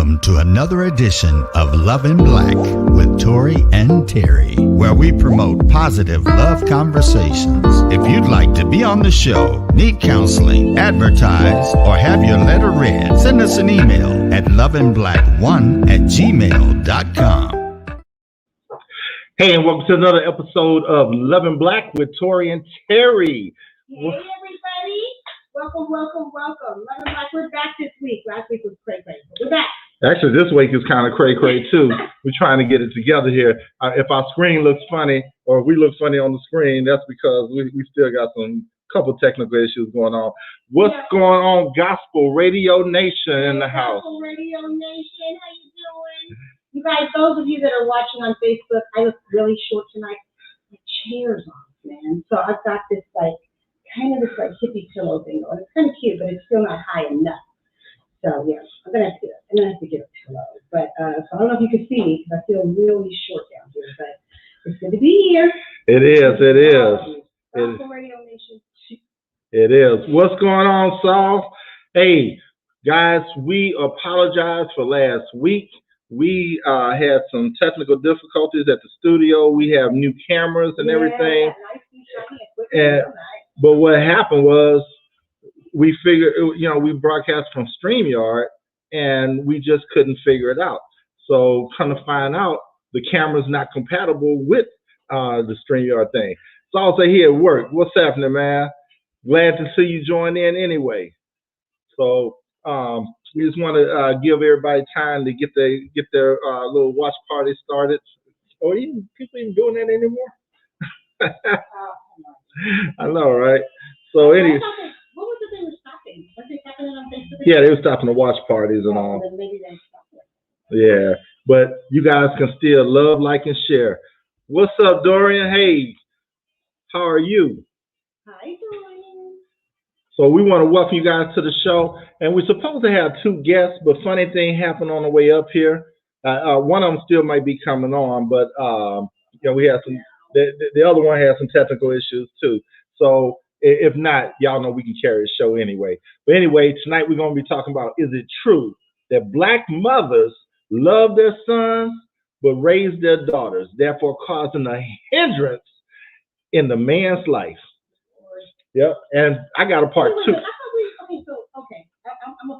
Welcome to another edition of Love in Black with Tori and Terry, where we promote positive love conversations. If you'd like to be on the show, need counseling, advertise, or have your letter read, send us an email at loveandblack1@gmail.com. Hey, and welcome to another episode of Love in Black with Tori and Terry. Hey, everybody. Welcome. Love and Black, we're back this week. Last week was cray. We're back. Actually, this week is kind of cray too. We're trying to get it together here. If our screen looks funny or we look funny on the screen, that's because we still got some couple technical issues going on. What's going on, Gospel Radio Nation in the house? Gospel Radio Nation, how you doing? You guys, those of you that are watching on Facebook, I look really short tonight. My chair's off, man. So I've got this kind of hippie pillow thing going. It's kind of cute, but it's still not high enough. So yeah, I'm gonna have to get a pillow. But so I don't know if you can see me because I feel really short down here. But it's good to be here. It is. Gospel Radio Nation. It is. What's going on, Saul? Hey, guys, we apologize for last week. We had some technical difficulties at the studio. We have new cameras and everything. But what happened was we figured, we broadcast from StreamYard and we just couldn't figure it out. So come to find out, the camera's not compatible with the StreamYard thing. So I'll say here at work, what's happening, man? Glad to see you join in anyway. So we just want to give everybody time to get their little watch party started. Or even people even doing that anymore? I know, right? So anyway. What was it they were stopping? Was it happening on Facebook? Yeah, they were stopping the watch parties and all. Then maybe they stopped it. Yeah, but you guys can still love, like, and share. What's up, Dorian? Hey, how are you? Hi, Dorian. So we want to welcome you guys to the show, and we're supposed to have two guests, but funny thing happened on the way up here. One of them still might be coming on, but we have some. The other one has some technical issues too. So if not, y'all know we can carry the show anyway. But anyway, tonight we're going to be talking about, is it true that black mothers love their sons but raise their daughters, therefore causing a hindrance in the man's life? Yep. And I got a part two. I'm going to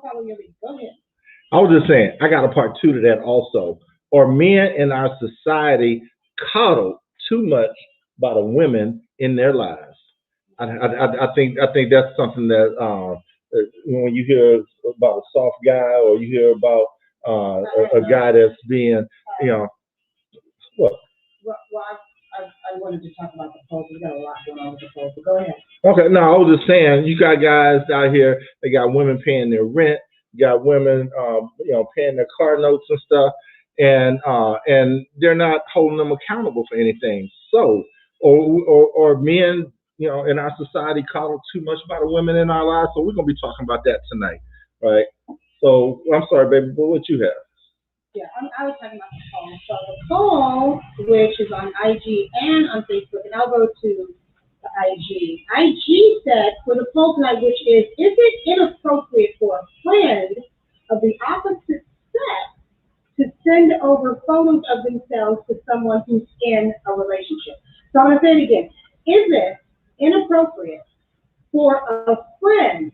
follow your lead. Go ahead. I was just saying, I got a part two to that also. Are men in our society coddled too much by the women in their lives? I think that's something that when you hear about a soft guy or you hear about a guy that's being, what? Well, I wanted to talk about the polls. We got a lot going on with the polls, but go ahead. Okay, no, I was just saying, you got guys out here, they got women paying their rent, you got women, paying their car notes and stuff, and they're not holding them accountable for anything. So, or men, in our society coddle too much by the women in our lives. So we're gonna be talking about that tonight, right? So I'm sorry, baby, but what you have? Yeah, I was talking about the poll. So the poll, which is on IG and on Facebook, and I'll go to the IG. IG said for the poll tonight, which is it inappropriate for a friend of the opposite sex to send over photos of themselves to someone who's in a relationship? So I'm going to say it again. Is it inappropriate for a friend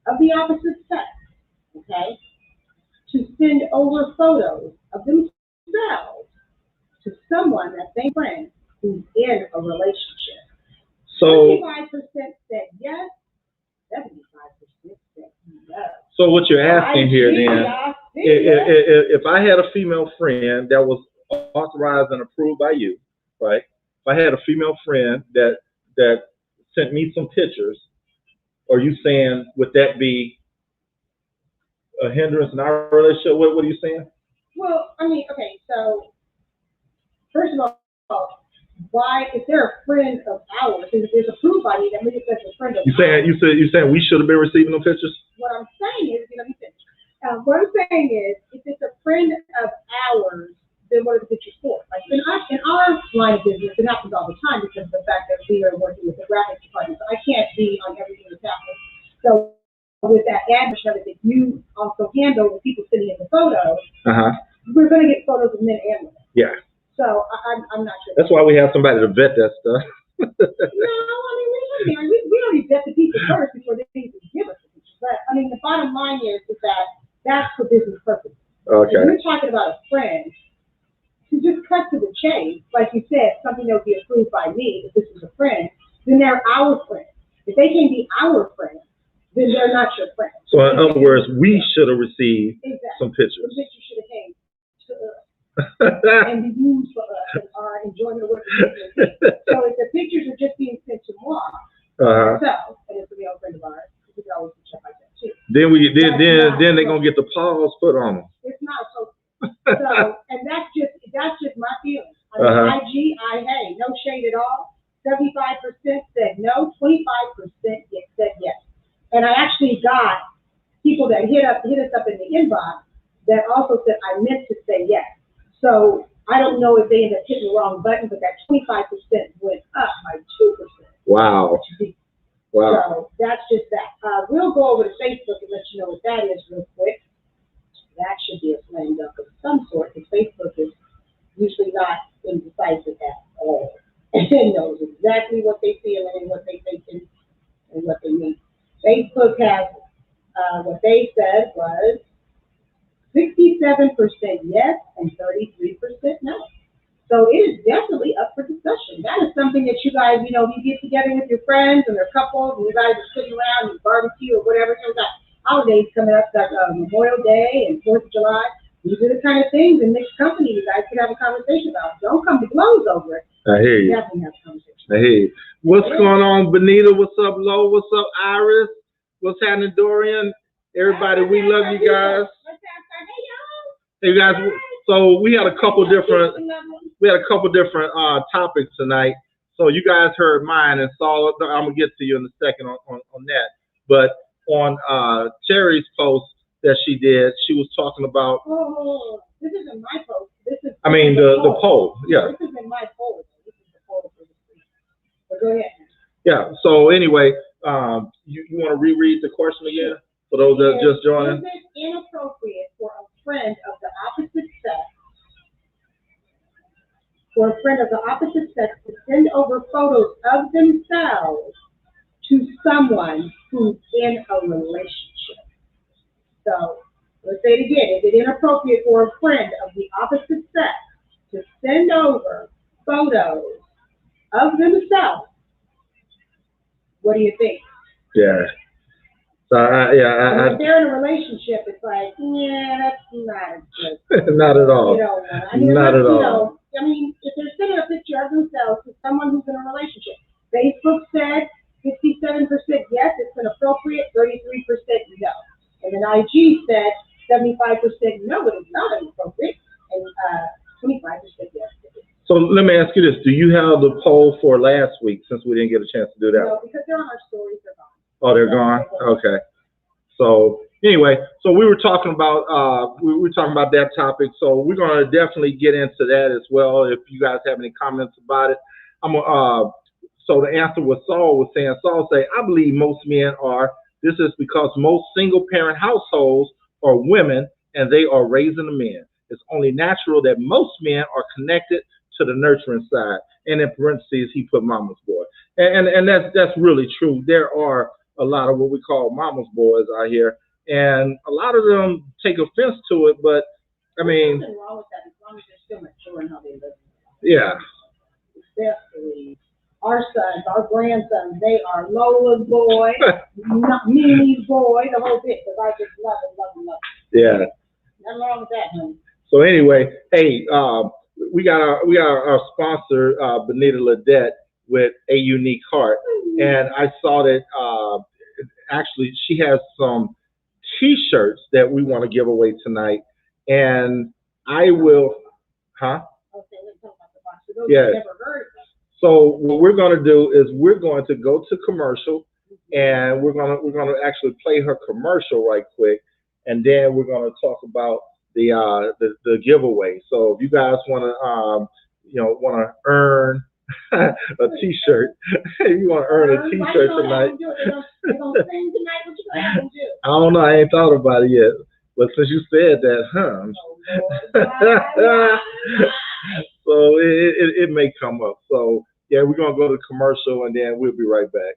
of the opposite sex, okay, to send over photos of themselves to someone, that same friend, who's in a relationship? So 25% said yes, 75% said no. So what you're asking here then, if I had a female friend that was authorized and approved by you, right? If I had a female friend that sent me some pictures, are you saying would that be a hindrance in our relationship? What are you saying? Well, I mean, okay, so first of all, why, if they're a friend of ours, and if it's approved by you, that means it's a friend of ours. You saying we should have been receiving them pictures? What I'm saying is, what I'm saying is, if it's a friend of ours, then what are the pictures for? Like in our line of business, it happens all the time because of the fact that we are working with the graphics department. So I can't be on everything that's happening. So with that address that you also handle with people sitting in the photos, Uh-huh. we're going to get photos of men and women. Yeah. So I'm not sure. That's why we have somebody to vet that stuff. No, I mean, we already vet the people first before they even give us the pictures. But, I mean, the bottom line is that that's for business purposes. Okay. If you're talking about a friend, to just cut to the chase, like you said, something that would be approved by me, if this is a friend, then they're our friends. If they can't be our friends, then they're not your friends. So in other words, we should have received some pictures. The pictures should have came to us and be used for us and our enjoyment of what we're doing. So if the pictures are just being sent to moi, ourselves, and it's a real friend of ours, we can always do stuff like that too. Then they're gonna get the paws put on them. It's not so. And that's just my feeling. I mean, IG, hey, no shade at all. 75% said no, 25% said yes. And I actually got people that hit us up in the inbox that also said I meant to say yes. So I don't know if they ended up hitting the wrong button, but that 25% went up by 2%. Wow. Wow. So that's just that. We'll go over to Facebook and let you know what that is real quick. That should be a slam dunk of some sort, because Facebook is usually not indecisive at all. And it knows exactly what they feel and what they think and what they mean. Facebook has, what they said was 67% yes and 33% no. So it is definitely up for discussion. That is something that you guys, you get together with your friends and their couples, and you guys are sitting around and barbecue or whatever. So we've got holidays coming up, like Memorial Day and 4th of July. These are the kind of things in mixed company you guys can have a conversation about. Don't come to blows over it. I hear you. Definitely have a conversation. I hear you. What's going on, Benita? What's up, Lo? What's up, Iris? What's happening, Dorian? Everybody, we love you guys. Hey guys, so we had a couple different topics tonight. So you guys heard mine, and saw. I'm gonna get to you in a second on that. But on Terry's post that she did, she was talking about. Oh, this isn't my post. The poll. Yeah. This isn't my poll. This is the poll for this week. But go ahead. Yeah. So anyway, you want to reread the question again for those that just joining? Is it inappropriate for a friend of the opposite sex to send over photos of themselves to someone who's in a relationship? So let's say it again. Is it inappropriate for a friend of the opposite sex to send over photos of themselves? What do you think? Yeah. So if they're in a relationship, it's like, that's not good. Not at all. Not at all. If they're sending a picture of themselves to someone who's in a relationship, Facebook said 57% yes, it's inappropriate, 33% no. And then IG said 75% no, it is not inappropriate, and 25% yes. So let me ask you this. Do you have the poll for last week, since we didn't get a chance to do that? No, because they're on our stories, they're gone. Oh, they're gone? Okay. So anyway, so we were talking about that topic. So we're gonna definitely get into that as well. If you guys have any comments about it, so the answer was Saul was saying. Saul say, I believe most men are. This is because most single parent households are women and they are raising the men. It's only natural that most men are connected to the nurturing side. And in parentheses, he put mama's boy. And that's really true. There are a lot of what we call mama's boys out here, and a lot of them take offense to it. But there's nothing wrong with that as long as they're still mature in how they live. Yeah. Especially our sons, our grandsons, they are Lola's boy, Mimi's boy, the whole bit. Because I just love it. Yeah. Nothing wrong with that, honey. So anyway, hey, we got our sponsor, Benita Ledette, with A Unique Heart. And I saw that actually she has some T-shirts that we want to give away tonight. And I will, Okay, let's talk about the box. For those yeah. who've never heard of it. So what we're going to do is we're going to go to commercial, and we're going to actually play her commercial right quick, and then we're going to talk about the giveaway. So if you guys want to earn A T-shirt. You want to earn a T-shirt tonight? I don't know. I ain't thought about it yet. But since you said that, so it may come up. So yeah, we're gonna go to commercial and then we'll be right back.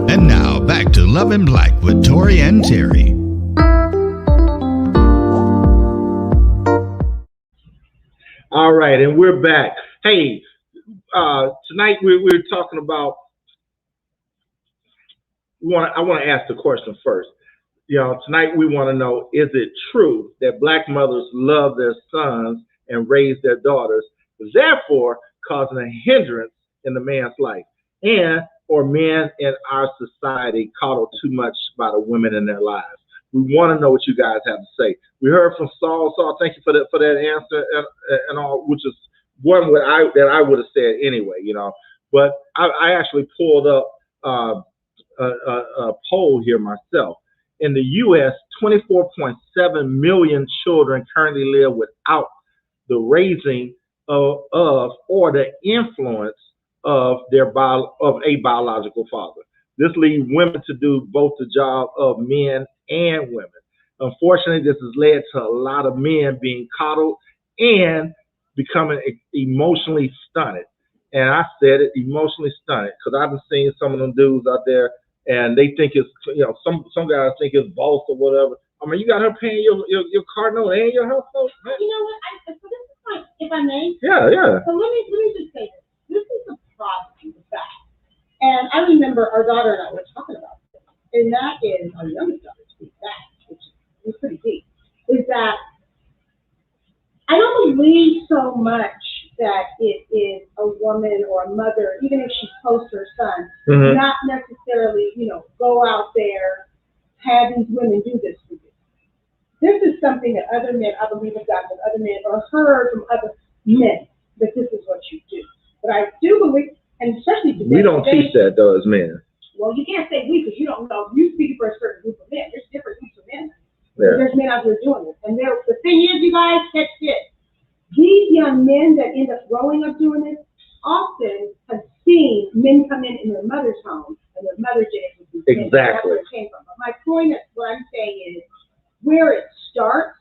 And now back to Love in Black with Tori and Terry. All right, and we're back. Hey, tonight we're talking about. I want to ask the question first. Tonight we want to know: is it true that Black mothers love their sons and raise their daughters, therefore causing a hindrance in the man's life, or men in our society coddle too much by the women in their lives? We want to know what you guys have to say. We heard from Saul. Saul, thank you for that answer and all, which is one that I would have said anyway, But I actually pulled up a poll here myself. In the U.S., 24.7 million children currently live without the raising of or the influence of a biological father. This leaves women to do both the job of men and women. Unfortunately, this has led to a lot of men being coddled and becoming emotionally stunted. And I said it, emotionally stunted, because I've been seeing some of them dudes out there, and they think it's, some guys think it's boss or whatever. I mean, you got her paying your car note and your house note. You know what? So this is like, if I may. Yeah. So let me just say this. This is the problem with that. And I remember our daughter and I were talking about this, and that is our youngest daughter, to be exact, which is pretty deep, is that I don't believe so much that it is a woman or a mother, even if she posts her son, not necessarily, go out there, have these women do this for you. This is something that other men, I believe, have gotten with other men or heard from other men, that this is what you do. But I do believe, and especially today, we don't teach that though as men. Well, you can't say we, because you don't know. You speak for a certain group of men. There's different groups of men. Yeah. There's men out there doing this. And the thing is, you guys, catch this. These young men that end up growing up doing this often have seen men come in their mother's home, and their mother did it with these men. That's where it came from. But my point is, what I'm saying is, where it starts,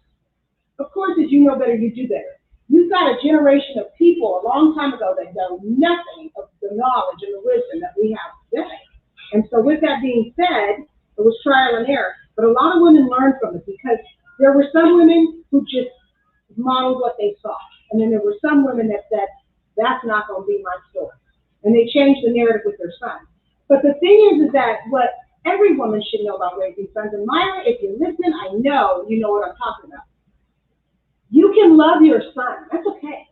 of course, as you know better, you do better. You've got a generation of people a long time ago that know nothing of the knowledge and the wisdom that we have today. And so with that being said, it was trial and error. But a lot of women learned from it, because there were some women who just modeled what they saw. And then there were some women that said, that's not going to be my story. And they changed the narrative with their sons. But the thing is that what every woman should know about raising sons, and Myra, if you're listening, I know you know what I'm talking about. You can love your son. That's okay.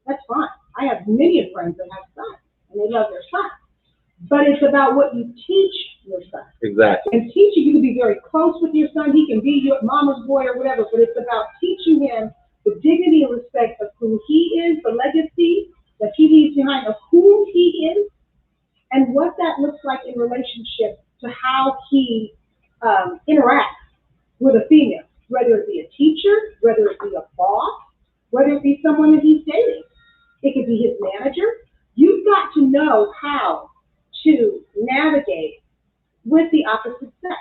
That's fine. I have many friends that have sons, and they love their son. But it's about what you teach your son. Exactly. And teaching, you can be very close with your son. He can be your mama's boy or whatever, but it's about teaching him the dignity and respect of who he is, the legacy that he leaves behind of who he is, and what that looks like in relationship to how he interacts with a female, whether it be a teacher, whether it be a boss, whether it be someone that he's dating. It could be his manager. You've got to know how to navigate with the opposite sex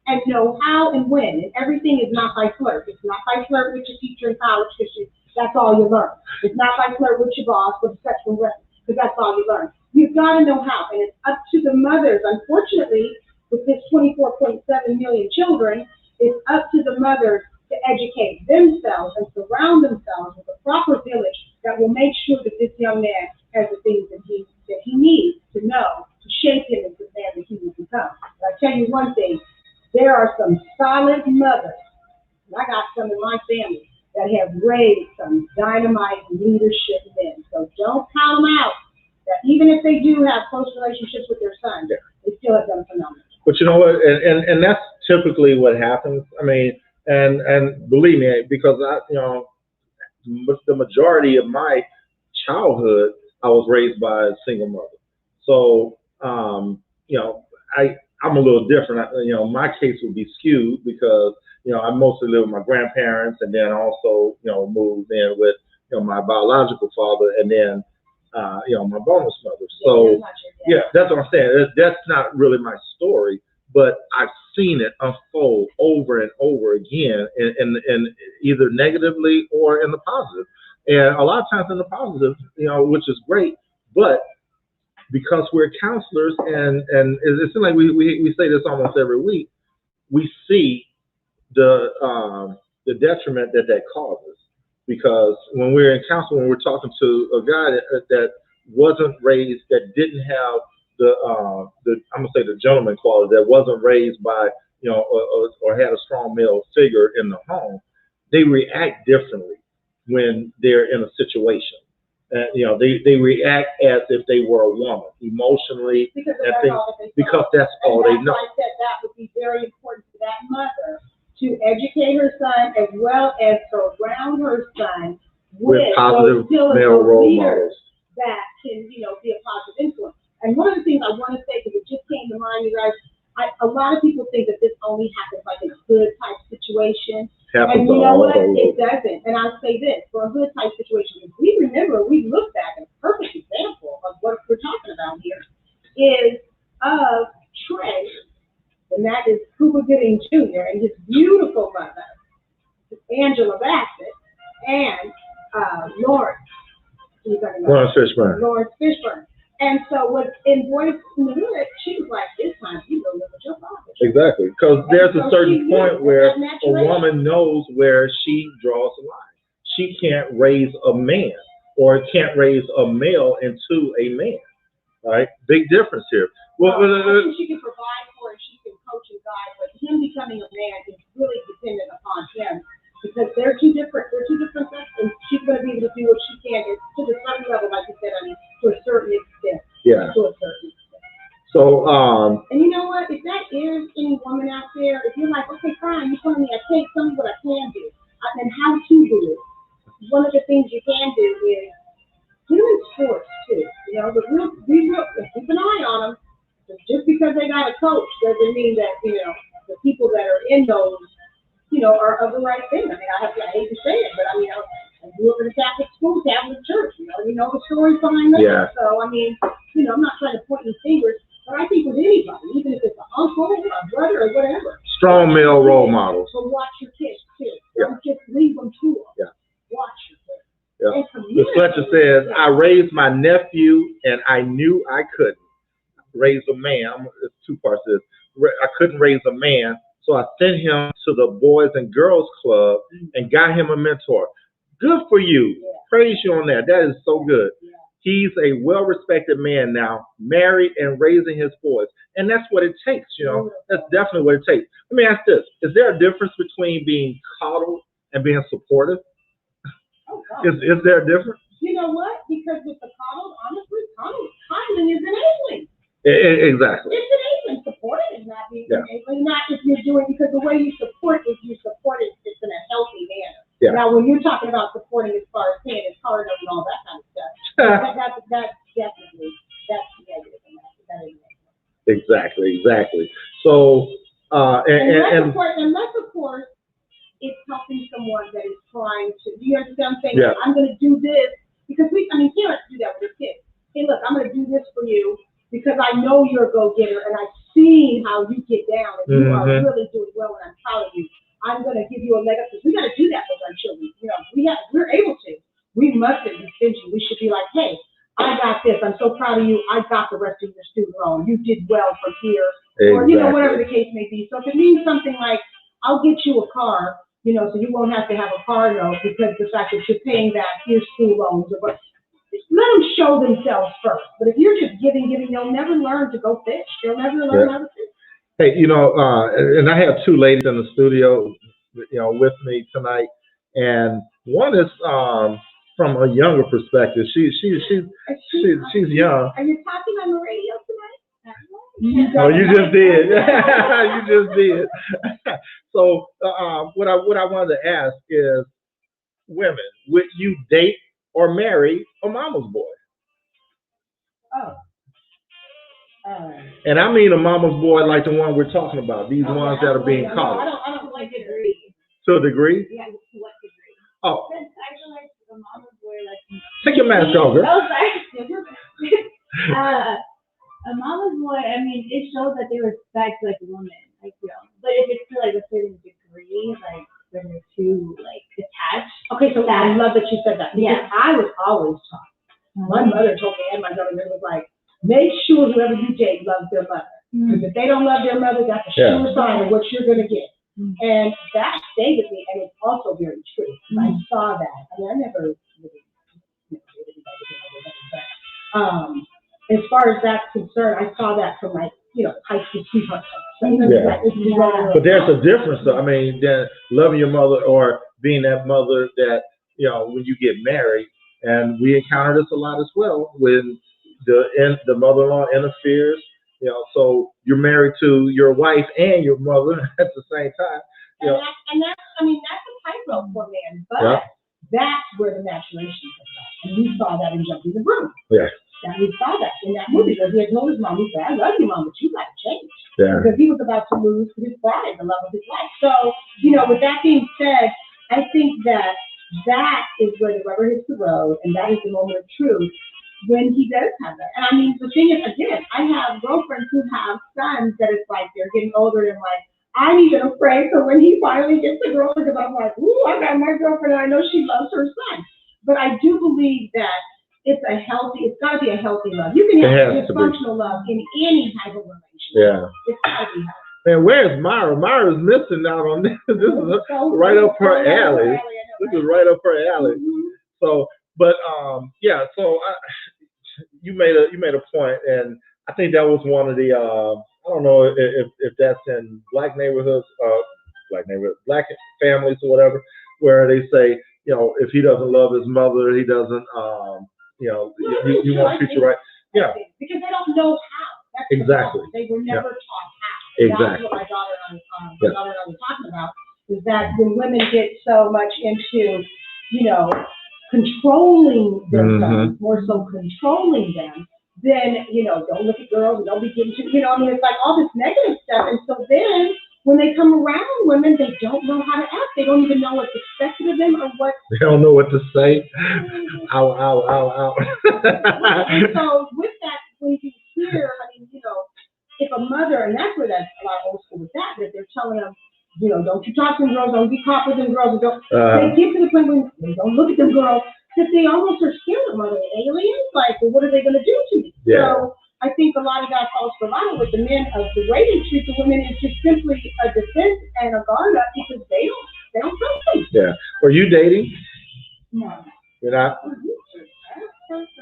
and know how and when. And everything is not by flirt. It's not by flirt with your teacher in college, because that's all you learn. It's not by flirt with your boss with a sexual reference, because that's all you learn. You've got to know how, and it's up to the mothers. Unfortunately, with this 24.7 million children, it's up to the mothers to educate themselves and surround themselves with a proper village that will make sure that this young man has the things that he needs to know to shape him into the man that he will become. But I tell you one thing, there are some solid mothers, and I got some in my family, that have raised some dynamite leadership men. So don't count them out. That even if they do have close relationships with their sons, they still have done phenomenal. But you know what, and that's typically what happens. I mean, and believe me, because the majority of my childhood, I was raised by a single mother. So, I'm a little different. My case would be skewed because, I mostly lived with my grandparents and then also, moved in with, my biological father and then, my bonus mother. So, that's what I'm saying. That's not really my story, but I've seen it unfold over and over again in either negatively or in the positive. And a lot of times in the positive, which is great, but because we're counselors and it seems like we say this almost every week, we see the detriment that causes. Because when we're in counseling, when we're talking to a guy that wasn't raised, that didn't have I'm gonna say the gentleman quality, that wasn't raised by or had a strong male figure in the home, they react differently when they're in a situation. They react as if they were a woman, emotionally, because that's all they know. I said that would be very important to that mother to educate her son as well as surround her son with positive male role models that can, be a positive influence. And one of the things I want to say, because it just came to mind, you guys, a lot of people think that this only happens like in a hood type situation. And you know what? It doesn't. And I'll say this, for a hood type situation, we look back, and a perfect example of what we're talking about here is of Trey, and that is Cuba Gooding Jr. and his beautiful mother, Angela Bassett, and Lawrence Fishburne. And so what's in Boys in the Hood, she was like, this time you go live with your father. Exactly. Because there's a certain point where a woman knows where she draws the line. She can't raise a man or can't raise a male into a man. Right? Big difference here. I think she can provide for it, she can coach and guide, but him becoming a man is really dependent upon him. Because they're two different sets, and she's going to be able to do what she can to a certain level, like you said, to a certain extent. Yeah. To a certain extent. So, and you know what? If that is any woman out there, if you're like, okay, fine, you're telling me I can't tell you what I can do, and how to do it. One of the things you can do is do in sports too. But keep an eye on them. Just because they got a coach doesn't mean that the people that are in those are of the right thing. I mean, I hate to say it, but I grew up in a Catholic school, Catholic church. You know the stories behind that. Yeah. So I'm not trying to point any fingers, but I think with anybody, even if it's an uncle or a brother or whatever. Strong male role models. So watch your kids too. Don't just leave them to them. Yeah. Watch your kids. Yeah. Ms. Fletcher says, I raised my nephew and I knew I couldn't raise a man. It's two parts of this. I couldn't raise a man. So I sent him to the Boys and Girls Club and got him a mentor. Good for you. Yeah. Praise you on that. That is so good. Yeah. He's a well-respected man now, married and raising his boys. And that's what it takes, That's definitely what it takes. Let me ask this. Is there a difference between being coddled and being supportive? Oh, God. Is there a difference? You know what? Because with the coddled, honestly, coddling is enabling. Exactly. It's enabling. Supporting is not being enabling. Not if you're doing, because the way you support is you support it in a healthy manner. Yeah. Now, when you're talking about supporting as far as paying his card and all that kind of stuff, that's definitely negative. That is negative. Exactly. So, unless of course it's helping someone that is trying to. Do you understand what I'm saying? Yeah. I'm going to do this because parents do that with their kids. Hey, look, I'm going to do this for you because I know you're a go-getter and I've seen how you get down and you are really doing well and I'm proud of you. I'm going to give you a leg up because we got to do that with our children. We're able to. We mustn't be stingy. We should be like, hey, I I got this. I'm so proud of you. I got the rest of your student loan. You did well from here. Exactly. Or, whatever the case may be. So if it means something like, I'll get you a car, so you won't have to have a car note because the fact that you're paying back your school loans. But let them show themselves first. But if you're just giving, they'll never learn to go fish. They'll never learn how to fish. Hey, and I have two ladies in the studio, with me tonight, and one is from a younger perspective. She's young. Are you talking on the radio tonight? No, you just did. You just did. So, what I wanted to ask is, women, would you date or marry a mama's boy? Oh. And I mean a mama's boy like the one we're talking about. These ones that are being caught. I don't like degree. To a degree? Yeah, to what degree? Oh. I feel like the mama's boy, like. Take your mask off, girl. Oh, sorry. A mama's boy, I mean, it shows that they respect, like, women, I feel. But if it's to, like, a certain degree, like, when they're too, like, attached. Okay, so I love that you said that. Because Yeah. I was always taught. My mother told me, and my government was like, make sure whoever you date loves their mother. Because if they don't love their mother, that's a sure sign of what you're going to get. And that stayed with me, and it's also very true. I saw that. I mean, I never really dated anybody, but as far as that's concerned, I saw that from my, high school sweetheart. But there's a difference, though. I mean, than loving your mother or being that mother that, when you get married, and we encounter this a lot as well when the mother-in-law interferes. So you're married to your wife and your mother at the same time. And that's a tightrope for men, but that's where the maturation comes out. And we saw that in Jumping the Broom. Yeah. And we saw that in that movie because he had told his mom, he said, I love you, Mom, but you got to change. Yeah. Because he was about to lose his bride, the love of his life. So, with that being said, I think that is where the rubber hits the road, and that is the moment of truth when he does have that. And I mean, the thing is, again, I have girlfriends who have sons that it's like they're getting older and like, I'm even afraid for when he finally gets a girl because I'm like, ooh, I got my girlfriend and I know she loves her son. But I do believe that it's got to be a healthy love. You can have dysfunctional love in any type of relationship. Yeah. It's got to be healthy. Man, where's Myra? Myra's missing out on this. This is right up her alley. This is right up her alley. So, but so you made a point, and I think that was one of the I don't know if that's in black neighborhoods, black families or whatever, where they say, if he doesn't love his mother, he doesn't, you won't treat you right. Yeah. Because they don't know how. That's exactly. They were never taught how. Exactly. That's what my daughter and I were talking about, is that when women get so much into, controlling their sons, more so controlling them, then, don't look at girls, don't be getting to, it's like all this negative stuff. And so then when they come around women, they don't know how to act. They don't even know what's expected of them or what. They don't know what to say. Ow, ow, ow, ow. And so with that, when you hear, if a mother, and that's where that's a lot of old school with that they're telling them, don't you talk to them girls, don't be caught with them girls, they get to the point when they don't look at them girls, that they almost are scared of them. Are they aliens? Like, well, what are they going to do to me? Yeah. So I think a lot of that falls for a lot with the men of the way they treat the women is just simply a defense and a guard up because they don't trust them. Yeah. Are you dating? No. You're not?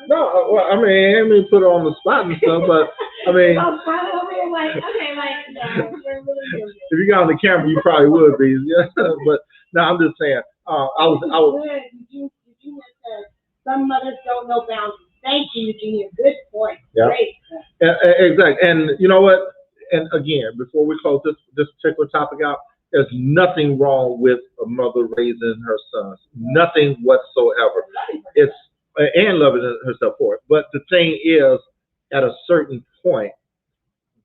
No, well, I mean put her on the spot and stuff, but I mean, I'm over here like, okay, like, no, we're really doing if you got on the camera, you probably would be. Yeah. But no, I'm just saying. I was. Eugenia said some mothers don't know boundaries. Thank you, Eugenia. Good point. Yeah. Great. Exactly. And you know what? And again, before we close this particular topic out, there's nothing wrong with a mother raising her sons. Nothing whatsoever. It's and loving herself for it. But the thing is, at a certain point,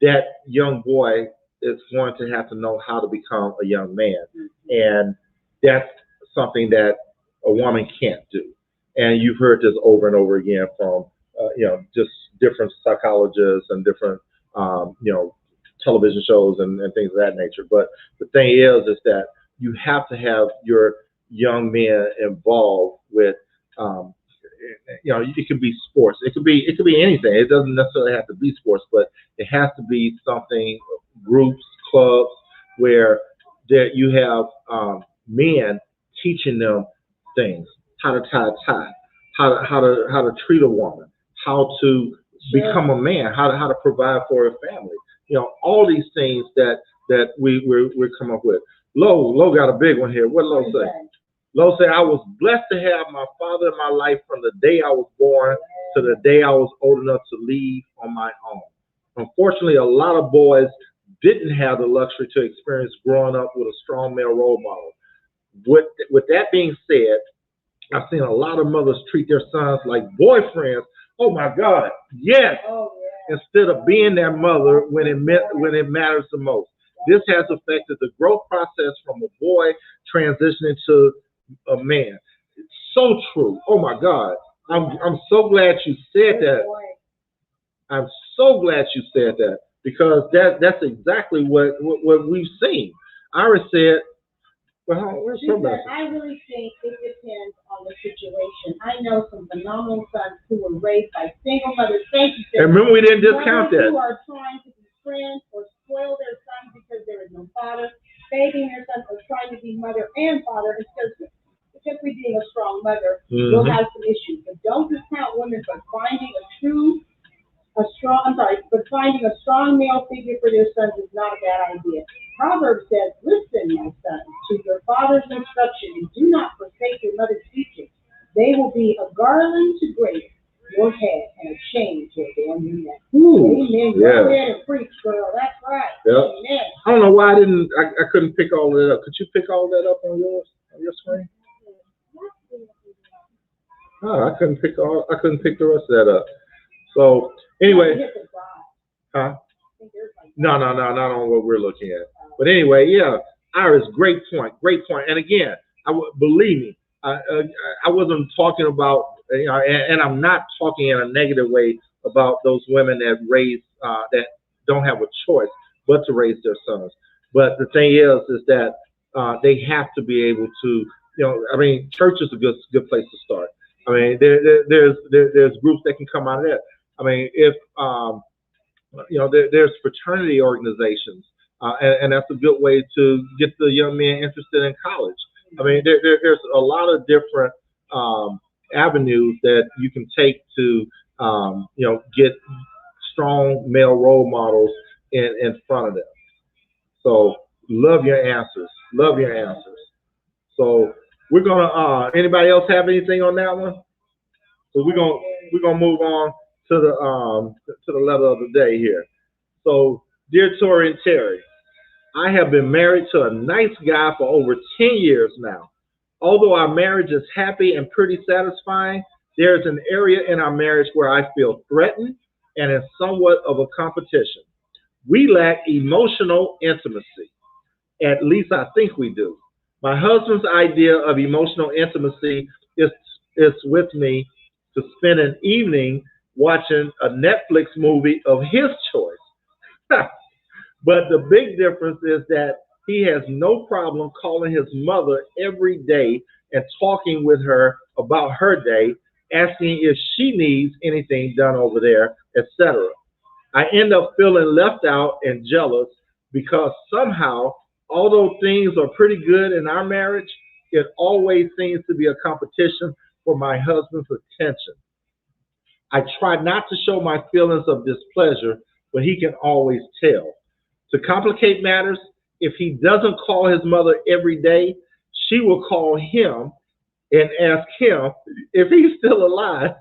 that young boy is going to have to know how to become a young man. And that's something that a woman can't do. And you've heard this over and over again from, just different psychologists and different, television shows and things of that nature. But the thing is that you have to have your young men involved with, it could be sports. It could be anything. It doesn't necessarily have to be sports, but it has to be something, groups, clubs, where that you have men teaching them things, how to tie a tie, how to treat a woman, how to become a man, how to provide for a family. All these things that we come up with. Lo got a big one here. What Lo say? Lo say, I was blessed to have my father in my life from the day I was born to the day I was old enough to leave on my own. Unfortunately, a lot of boys didn't have the luxury to experience growing up with a strong male role model. With that being said, I've seen a lot of mothers treat their sons like boyfriends. Oh my God, yes. Instead of being their mother when it matters the most. This has affected the growth process from a boy transitioning to a man. It's so true. Oh my God. I'm so glad you said that. I'm so glad you said that, because that's exactly what we've seen. Iris said, well, where's She her said, message? I really think it depends on the situation. I know some phenomenal sons who were raised by single mothers. Thank you, And remember, we didn't discount that. Who are trying to be friends or spoil their sons because there is no father, babying their sons, or trying to be mother and father instead of simply being a strong mother. Will have some issues. But don't discount women for finding finding a strong male figure for their sons is not a bad idea. Proverbs says, listen, my son, to your father's instruction, and do not forsake your mother's teaching. They will be a garland to grace your head and a chain to adorn your neck. Amen. Go ahead and preach, girl. That's right. Yep. Amen. I don't know why I couldn't pick all that up. Could you pick all that up on your screen? Oh, I couldn't pick the rest of that up. So anyway, huh? No, not on what we're looking at. But anyway, yeah, Iris, great point. And again, believe me, I wasn't talking about, and I'm not talking in a negative way about those women that don't have a choice but to raise their sons. But the thing is that they have to be able to, church is a good place to start. I mean, there's groups that can come out of that. I mean, if there's fraternity organizations, and that's a good way to get the young men interested in college. I mean, there's a lot of different avenues that you can take to get strong male role models in front of them. So love your answers. So we're gonna. Anybody else have anything on that one? So we're gonna move on to the letter of the day here. So, dear Tori and Terry, I have been married to a nice guy for over 10 years now. Although our marriage is happy and pretty satisfying, there's an area in our marriage where I feel threatened and is somewhat of a competition. We lack emotional intimacy. At least I think we do. My husband's idea of emotional intimacy is with me to spend an evening watching a Netflix movie of his choice. But the big difference is that he has no problem calling his mother every day and talking with her about her day, asking if she needs anything done over there, etc. I end up feeling left out and jealous because somehow, although things are pretty good in our marriage, it always seems to be a competition for my husband's attention. I try not to show my feelings of displeasure, but he can always tell. To complicate matters, if he doesn't call his mother every day, she will call him and ask him if he's still alive,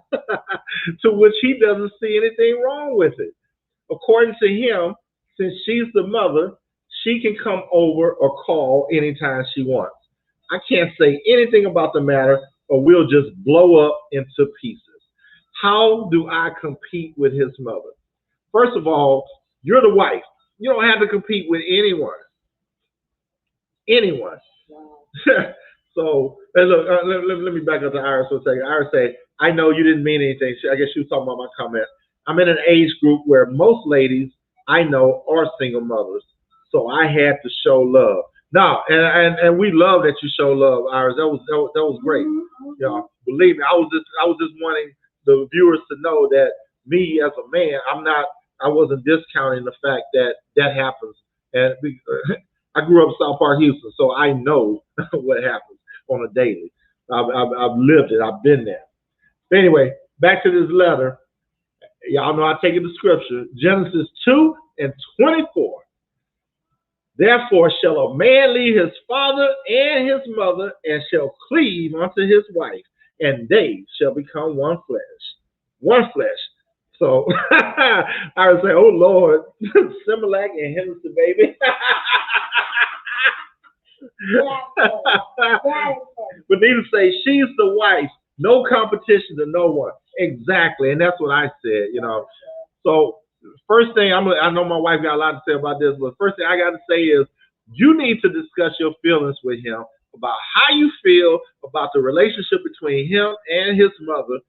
to which he doesn't see anything wrong with it. According to him, since she's the mother, she can come over or call anytime she wants. I can't say anything about the matter or we'll just blow up into pieces. How do I compete with his mother? First of all, you're the wife. You don't have to compete with anyone. So, look, let me back up to Iris for a second. Iris said, I know you didn't mean anything. I guess she was talking about my comment. I'm in an age group where most ladies I know are single mothers, so I had to show love. No, and we love that you show love, Iris. That was great. Believe me, I was just wanting the viewers to know that me as a man, I wasn't discounting the fact that that happens. And I grew up in South Park, Houston, so I know what happens on a daily. I've lived it. I've been there. But anyway, back to this letter. Y'all know I take it to scripture. Genesis 2:24. Therefore shall a man leave his father and his mother, and shall cleave unto his wife, and they shall become one flesh. One flesh. So I would say, oh Lord, Similac and Henderson, baby. But needless to say, she's the wife. No competition to no one. Exactly. And that's what I said, you know. So first thing, I know my wife got a lot to say about this, but first thing I got to say is you need to discuss your feelings with him about how you feel about the relationship between him and his mother.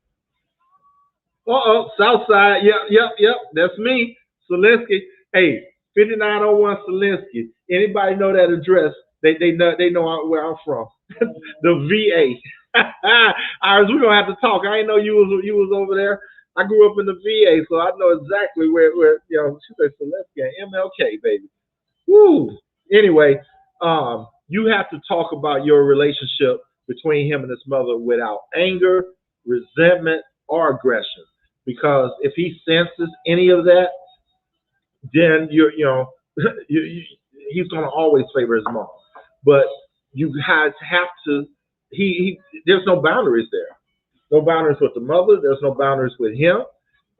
Southside. Yep. That's me, Selinsky. Hey, 5901 Selinsky. Anybody know that address? They know where I'm from. The VA. Iris, we're gonna have to talk. I didn't know you was over there. I grew up in the VA, so I know exactly where you know. She said Selinsky and MLK, baby. Woo. Anyway, you have to talk about your relationship between him and his mother without anger, resentment, or aggression. Because if he senses any of that, then he's gonna always favor his mom. But you guys have to. There's no boundaries there. No boundaries with the mother. There's no boundaries with him.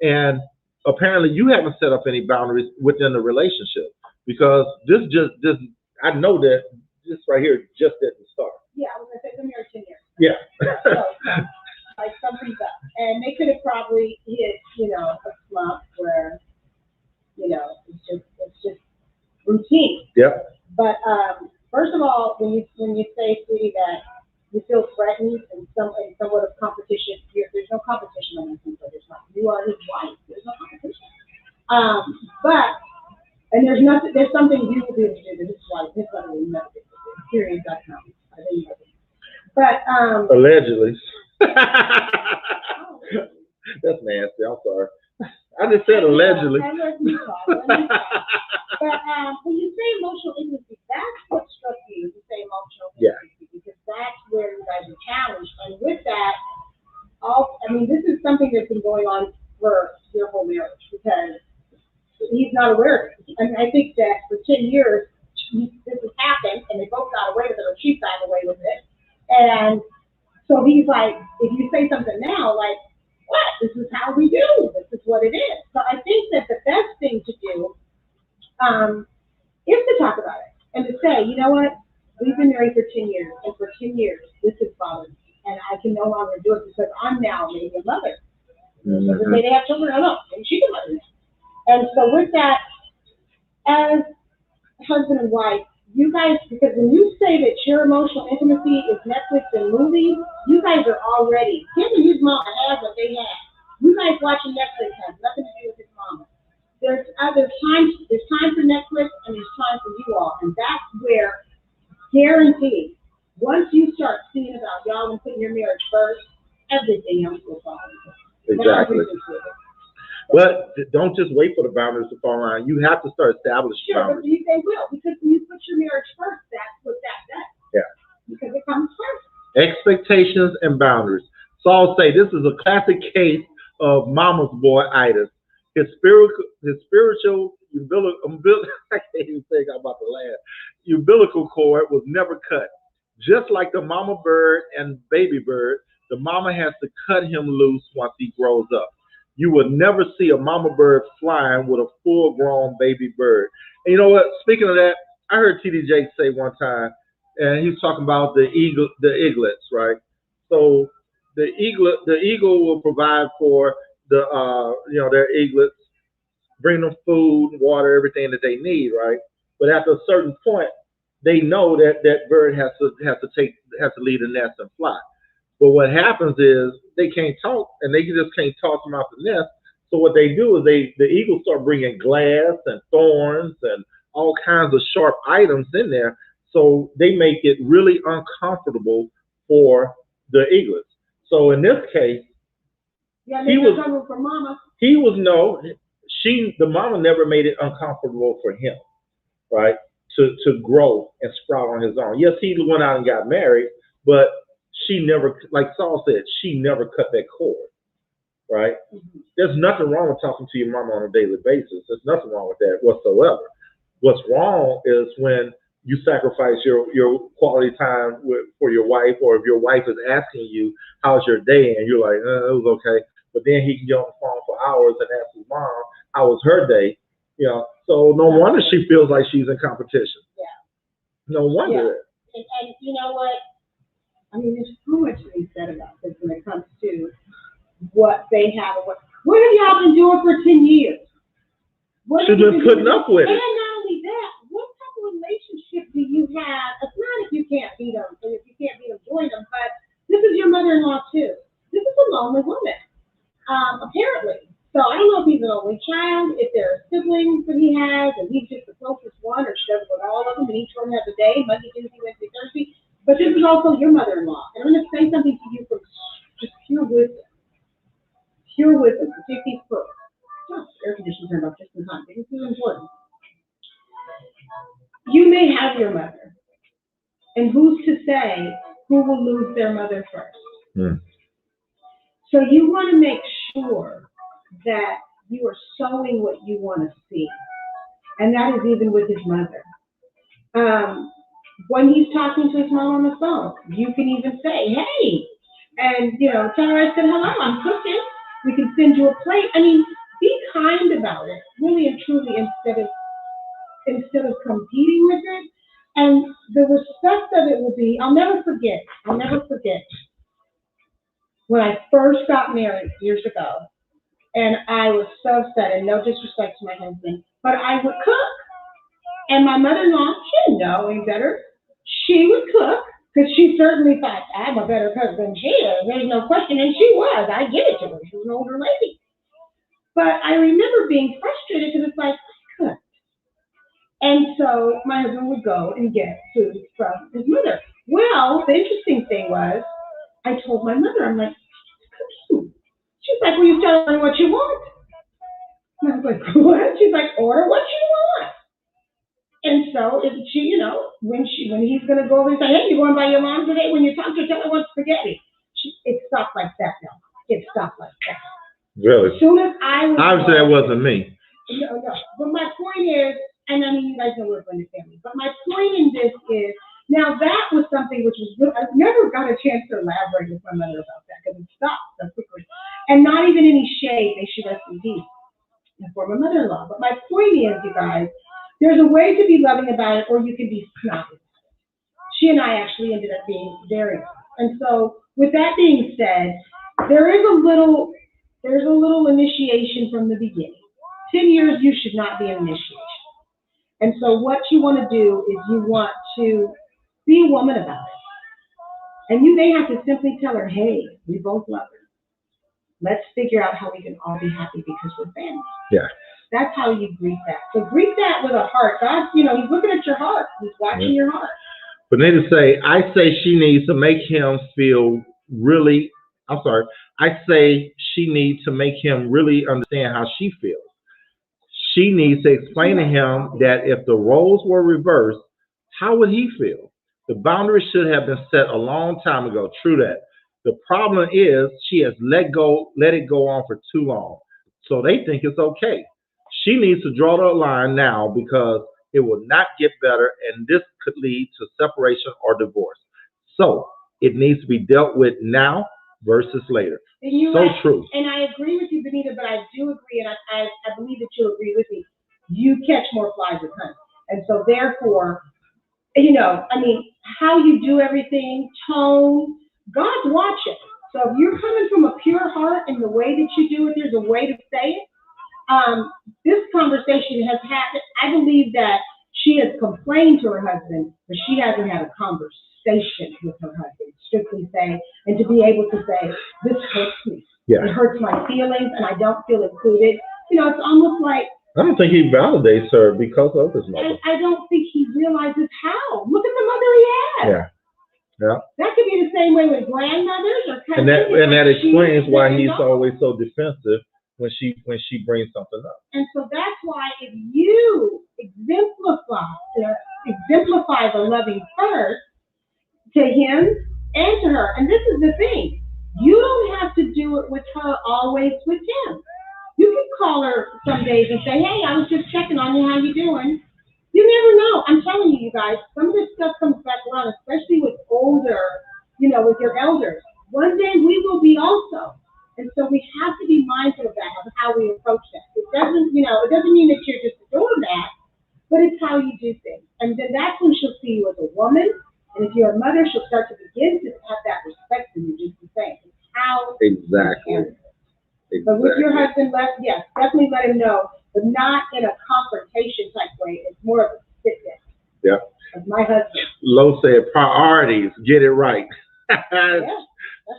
And apparently you haven't set up any boundaries within the relationship, because this I know that this right here just didn't start. Yeah, I was going to say, been here 10 years. Yeah. So, like something's up. And they could have probably hit, a slump where, it's just routine. Yep. But first of all, when you say, sweetie, that you feel threatened and somewhat of competition, there's no competition on this one, so there's not. You are his wife. There's no competition. And there's something you will be able to do to his wife. His mother will never do. Period. That's not. But allegedly. That's nasty. I'm sorry. I just said allegedly. But when you say emotional intimacy, that's what struck you. You say emotional intimacy, because that's where you guys are challenged. And with that, this is something that's been going on for your whole marriage, because he's not aware of it. I think that for 10 years, this has happened, and they both got away with it, or she got away with it. And so he's like, if you say something now, like, what? This is how we do. This is what it is. So I think that the best thing to do is to talk about it and to say, you know what? We've been married for 10 years, and for 10 years, this has bothered me, and I can no longer do it because I'm now maybe a mother. Mm-hmm. Maybe they have children, I don't know. Maybe she's a mother. And so with that, as husband and wife, you guys, because when you say that your emotional intimacy is Netflix and movies, you guys are already, him and his mama have what they have. You guys watching Netflix has nothing to do with his mama. There's time for Netflix, and there's time for you all. And that's where, guaranteed, once you start seeing about y'all and putting your marriage first, everything else will fall. Exactly. But don't just wait for the boundaries to fall around. You have to start establishing boundaries. But they will, because when you put your marriage first, that's what that does. Yeah. Because it comes first. Expectations and boundaries. So I'll say this is a classic case of mama's boy-itis. His spiritual I can't even think about the laugh. Umbilical cord was never cut. Just like the mama bird and baby bird, the mama has to cut him loose once he grows up. You will never see a mama bird flying with a full-grown baby bird. And you know what? Speaking of that, I heard T.D. Jakes say one time, and he was talking about the eaglets, right? So the eagle will provide for their eaglets, bring them food, water, everything that they need, right? But after a certain point, they know that that bird has to leave the nest and fly. But what happens is they can't talk, and they just can't toss them out the nest. So what they do is the eagles start bringing glass and thorns and all kinds of sharp items in there. So they make it really uncomfortable for the eaglets. So in this case, Yeah, he was coming for mama. he was no the mama never made it uncomfortable for him, right? To grow and sprout on his own. Yes, he went out and got married, but she never, like Saul said, she never cut that cord, right? Mm-hmm. There's nothing wrong with talking to your mama on a daily basis. There's nothing wrong with that whatsoever. What's wrong is when you sacrifice your quality time for your wife, or if your wife is asking you, how's your day? And you're like, it was okay. But then he can get on the phone for hours and ask his mom, how was her day? You know, so no wonder she feels like she's in competition. Yeah. No wonder. Yeah. And you know what? I mean, there's so much to be said about this when it comes to what they have and what have y'all been doing for 10 years? She's been putting up with it. And not only that, what type of relationship do you have? It's not if you can't beat them, and if you can't beat them, join them, but this is your mother-in-law too. This is a lonely woman, apparently. So I don't know if he's an only child, if there are siblings that he has, and he's just the closest one, or she doesn't with all of them, and each one has a day, Monday, Tuesday, Wednesday, Thursday. But this is also your mother-in-law. And I'm going to say something to you from just pure wisdom. Pure wisdom. Take these books. Oh, air conditioning turned off just in time. This is important. You may have your mother, and who's to say who will lose their mother first? Mm. So you want to make sure that you are sowing what you want to see, and that is even with his mother. When he's talking to his mom on the phone, you can even say, "Hey," and tell her I said hello. I'm cooking. We can send you a plate. I mean, be kind about it, really and truly, instead of competing with it. And the respect of it will be, I'll never forget when I first got married years ago, and I was so upset, and no disrespect to my husband, but I would cook, and my mother-in-law, she didn't know any better. She would cook, because she certainly thought, I'm a better cook than she is, there's no question, and she was. I give it to her. She was an older lady. But I remember being frustrated because it's like, I cooked. And so my husband would go and get food from his mother. Well, the interesting thing was, I told my mother, I'm like, cooking. She's like, well, you tell her what you want. And I was like, what? She's like, order what you want. And so if she, when he's going to go over and say, hey, you going by your mom today? When you talk to her, tell her what spaghetti. It stopped like that now. It stopped like that. Really? As soon as I was obviously that wasn't me. No. But my point is, and I mean, you guys know we're a blended family, but my point in this is, now that was something which was good. I never got a chance to elaborate with my mother about that because it stopped so quickly. And not even any shade, they should rest in peace, for my mother-in-law. But my point is, you guys, there's a way to be loving about it, or you can be snobby. She and I actually ended up being very, and so with that being said, there's a little initiation from the beginning. 10 years, you should not be an initiation. And so what you want to do is you want to be a woman about it. And you may have to simply tell her, hey, we both love her. Let's figure out how we can all be happy because we're family. Yeah. That's how you greet that. So greet that with a heart. God, he's looking at your heart. He's watching your heart. But then to say, I say she needs to make him feel really, I say she needs to make him really understand how she feels. She needs to explain to him that if the roles were reversed, how would he feel? The boundary should have been set a long time ago. True that. The problem is she has let it go on for too long. So they think it's okay. She needs to draw the line now because it will not get better and this could lead to separation or divorce. So it needs to be dealt with now versus later. True. And I agree with you, Benita, but I do agree, and I believe that you'll agree with me. You catch more flies with honey. And so therefore, how you do everything, tone, God's watching. So if you're coming from a pure heart and the way that you do it, there's a way to say it. This conversation has happened. I believe that she has complained to her husband, but she hasn't had a conversation with her husband, strictly saying, and to be able to say, this hurts me. Yeah. It hurts my feelings, and I don't feel included. It's almost like, I don't think he validates her because of his mother. I don't think he realizes how. Look at the mother he has. Yeah. Yeah. That could be the same way with grandmothers or cousins. And that explains why he's always so defensive when she brings something up. And so that's why if you exemplify the loving first to him and to her, and this is the thing, you don't have to do it with her always with him. You can call her some days and say, hey, I was just checking on you, how you doing? You never know. I'm telling you, you guys, some of this stuff comes back around, especially with older, with your elders. One day we will be also. And so we have to be mindful of that, of how we approach that. It doesn't mean that you're just doing that, but it's how you do things. And then that's when she'll see you as a woman. And if you're a mother, she'll start to begin to have that respect for you, just the same. It's how Exactly. But with your husband, yes, definitely let him know, but not in a confrontation type way. It's more of a sit down. Yeah. Of my husband. Lo said, priorities, get it right. Yeah,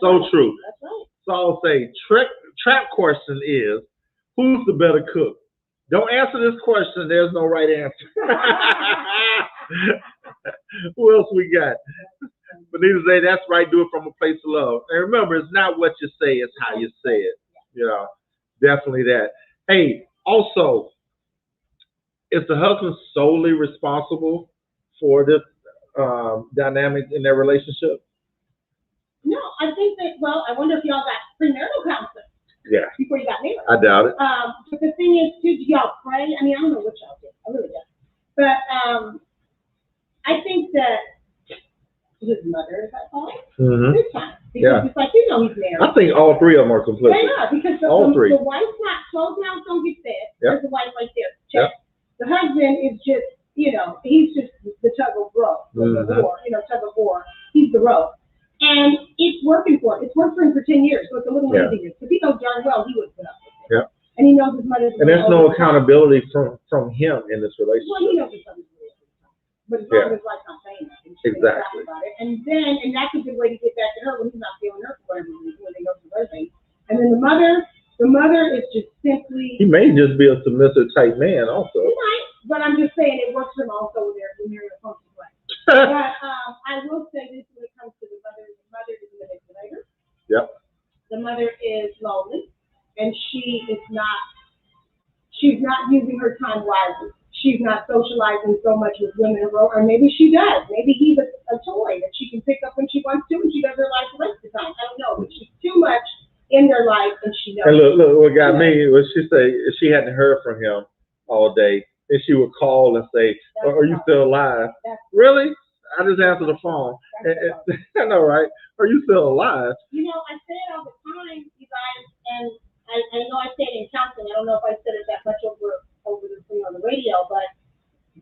so right. true. That's right. So I'll say, trap question is, who's the better cook? Don't answer this question. There's no right answer. Who else we got? But needless to say, that's right. Do it from a place of love. And remember, it's not what you say, it's how you say it. Definitely that. Hey, also, is the husband solely responsible for this dynamic in their relationship? No, I think that, I wonder if y'all got premarital counseling. Yeah. Before you got married. I doubt it. But the thing is, too, do y'all pray? I mean, I don't know what y'all do. I really don't. But I think that his mother is at fault. Big time. Because it's like, he's married. I think all three of them are complicit. They are, because the wife's not closed mouths don't get fed. There's the wife right there. Check. The husband is just, he's just the tug of war, tug of war. He's the rope. And it's working for him. It's worked for him for 10 years, so it's a little easier. Because he knows darn well he would put up with it. Yeah. And he knows his mother's. And there's no accountability from him in this relationship. Well, he knows his mother's relationship. But his mother's like not saying that. Exactly. About it. And that's a good way to get back to her when he's not feeling her for whatever reason, when they go to other things. And then the mother is just simply. He may just be a submissive type man also. He might, but I'm just saying it works for him also when they're in a function way. But I will say this when it comes to the mother is a manipulator. Yep. The mother is lonely, and she's not using her time wisely. She's not socializing so much with women, or maybe she does. Maybe he's a toy that she can pick up when she wants to, and she does her life the rest of the time. I don't know, but she's too much in their life, and she knows. And look, what got me was she say if she hadn't heard from him all day, then she would call and say, "Are you still alive?" Really? I just answered the phone. I know, right? Are you still alive? I say it all the time, you guys, and I know I say it in counseling. I don't know if I said it that much over the thing on the radio, but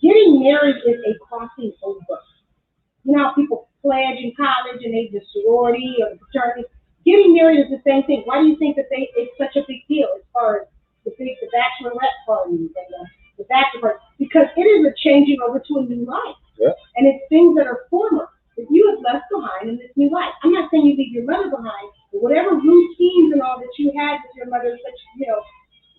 getting married is a crossing over. You know how people pledge in college and they do sorority or fraternity? Getting married is the same thing. Why do you think that it's such a big deal as far as the bachelorette parties and the bachelor parties? Because it is a changing over to a new life. Yeah. And it's things that are former that you have left behind in this new life. I'm not saying you leave your mother behind, but whatever routines and all that you had with your mother, such,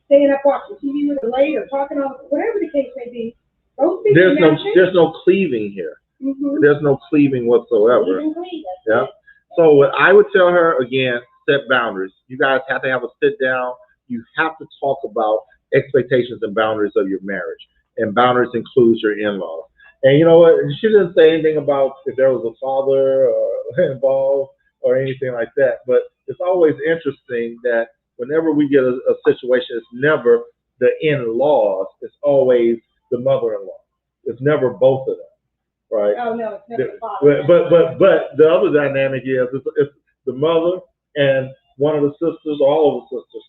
staying up watching TV with her late or talking on whatever the case may be, those things there's no cleaving here. Mm-hmm. There's no cleaving whatsoever. Yeah. So what I would tell her again, set boundaries. You guys have to have a sit down. You have to talk about expectations and boundaries of your marriage. And boundaries includes your in-laws. And you know what? She didn't say anything about if there was a father involved or anything like that. But it's always interesting that whenever we get a situation, it's never the in-laws. It's always the mother-in-law. It's never both of them, right? Oh no, it's never the father. But the other dynamic is it's the mother and one of the sisters or all of the sisters.